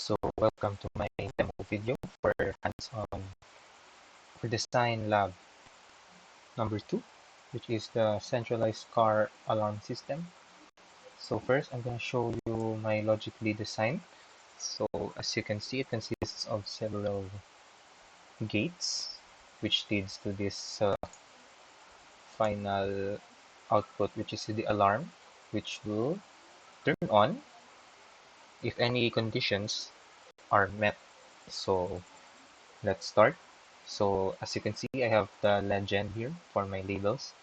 So welcome to my demo video for hands-on for design lab number 2, which is the centralized car alarm system. So first I'm going to show you my logically design. So as you can see, it consists of several gates which leads to this final output, which is the alarm, which will turn on if any conditions are met. So let's start. So as you can see, I have the legend here for my labels,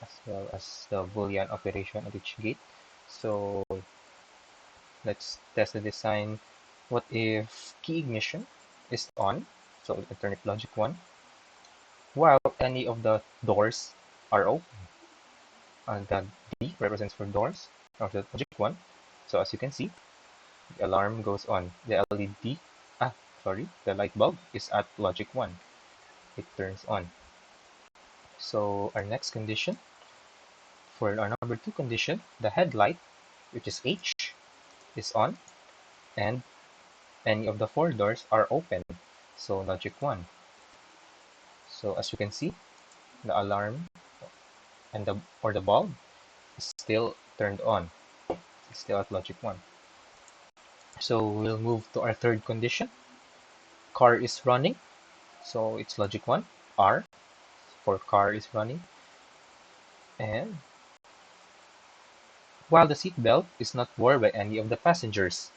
as well as the Boolean operation at each gate. So let's test the design. What if key ignition is on? So I turn it logic 1, while any of the doors are open. And the D represents for doors of the logic 1. So as you can see, the alarm goes on. The LED, the light bulb is at logic 1. It turns on. So our next condition, for our number 2 condition, the headlight, which is H, is on, and any of the 4 doors are open. So logic 1. So as you can see, the alarm and the bulb is still turned on. It's still at logic 1. So we'll move to our third condition. Car is running. So it's logic 1. R for car is running. And while the seat belt is not worn by any of the passengers.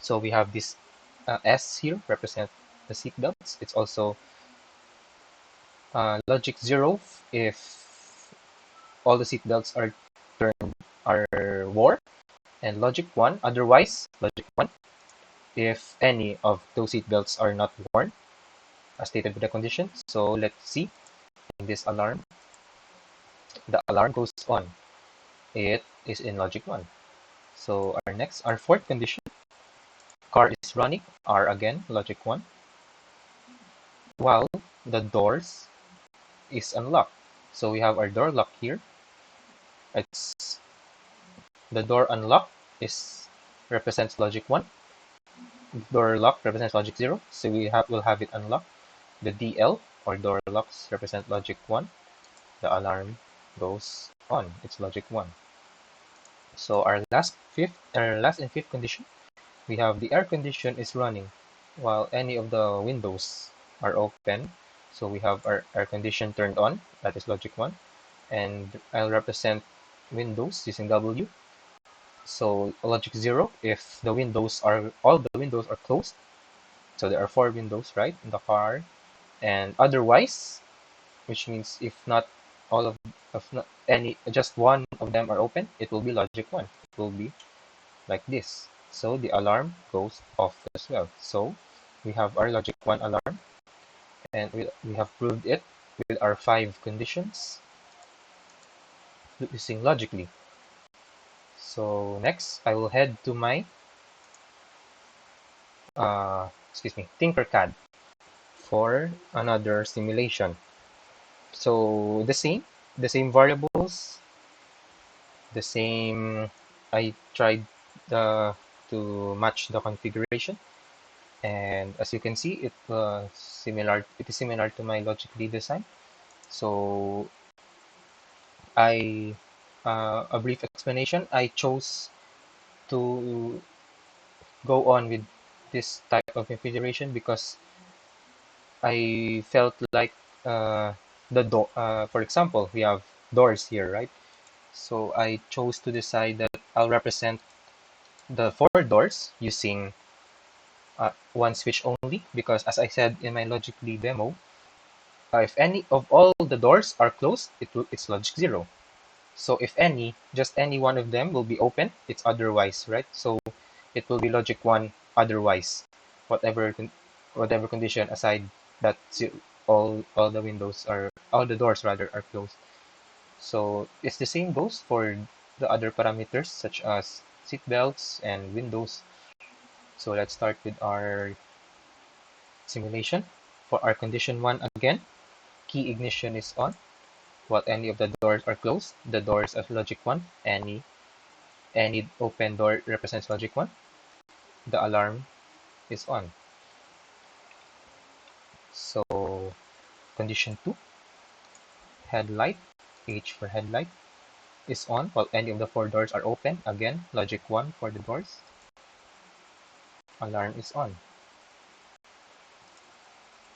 So we have this S here represent the seat belts. It's also logic 0 if all the seat belts are worn, and logic 1 otherwise, logic 1 if any of those seat belts are not worn as stated by the condition. So let's see, in this alarm, the alarm goes on. It is in logic 1. So our fourth condition, car is running, R again, logic 1, while the doors is unlocked. So we have our door lock here. It's the door unlock is represents logic 1. Door lock represents logic 0. So we'll have it unlocked. The DL or door locks represent logic 1. The alarm goes on. It's logic 1. So our last and fifth condition, we have the air condition is running while any of the windows are open. So we have our air condition turned on. That is logic 1. And I'll represent windows using W. So logic 0 if all the windows are closed. So there are 4 windows, right, in the car. And otherwise, which means if not all of not any just one of them are open, it will be logic 1. It will be like this. So the alarm goes off as well. So we have our logic 1 alarm, and we have proved it with our 5 conditions using logically. So next, I will head to my Tinkercad for another simulation. So the same variables, the same. I tried to match the configuration, and as you can see, it is similar to my logically design. So a brief explanation. I chose to go on with this type of configuration because I felt like the door. For example, we have doors here, right? So I chose to decide that I'll represent the 4 doors using one switch only, because as I said in my logically demo, if any of all the doors are closed, it's logic 0. So if just any one of them will be open, it's otherwise, right? So it will be logic 1 otherwise, whatever condition aside that all the doors rather are closed. So it's the same goes for the other parameters such as seat belts and windows. So let's start with our simulation. For our condition 1 again, key ignition is on while any of the doors are closed. The doors of logic 1, any any open door represents logic 1, the alarm is on. So condition 2, headlight, H for headlight, is on while any of the 4 doors are open. Again, logic 1 for the doors. Alarm is on.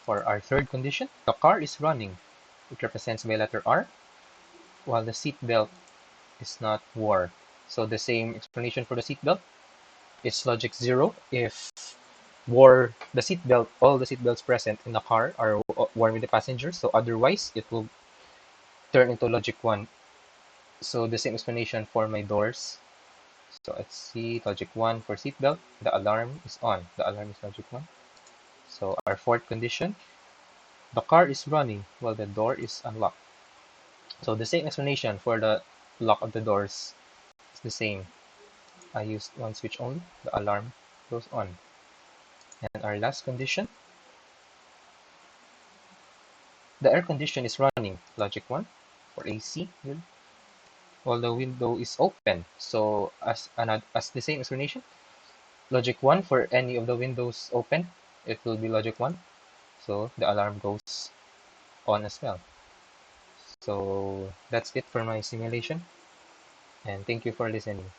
For our third condition, the car is running. It represents by letter R, while the seat belt is not worn. So the same explanation for the seat belt. It's logic 0 if the seat belt, all the seat belts present in the car are worn with the passengers. So otherwise, it will turn into logic 1. So the same explanation for my doors. So let's see, logic 1 for seatbelt, the alarm is on. The alarm is logic 1. So our fourth condition, the car is running while the door is unlocked. So the same explanation for the lock of the doors is the same. I used one switch only, the alarm goes on. And our last condition, the air condition is running, logic 1 for AC, while the window is open. So as the same explanation, logic 1 for any of the windows open, it will be logic 1. So the alarm goes on as well. So that's it for my simulation, and thank you for listening.